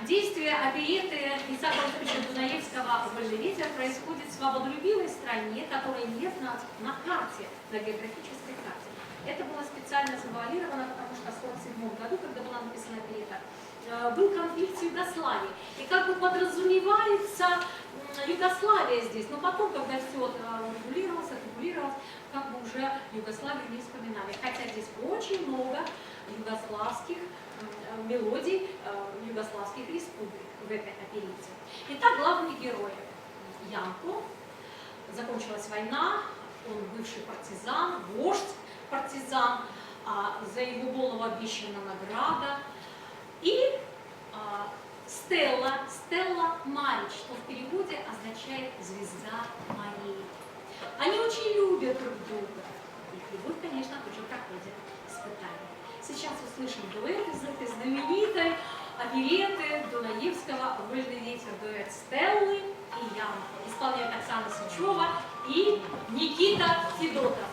Действие оперетты Исаака Васильевича Дунаевского «Вольный ветер» происходит в свободолюбивой стране, которой нет на карте, на географической карте. Это было специально завуалировано, потому что в 1947 году, когда была написана оперетта, был конфликт с Югославией. И как бы подразумевается Югославия здесь, но потом, когда все регулировалось, как бы уже Югославию не вспоминали. Хотя здесь очень много югославских мелодий югославских республик в этой оперете. Итак, главный герой Янко. Закончилась война, он бывший партизан, вождь партизан, за его голову обещана награда. И Стелла Марич, что в переводе означает «звезда Марии». Они очень любят друг друга. Их любовь, конечно, тоже проходит испытания. Сейчас услышим дуэт из этой знаменитой оперетты Дунаевского «Вольный ветер», дуэт Стеллы и Янко. Исполняют Оксана Сычева и Никита Федотов.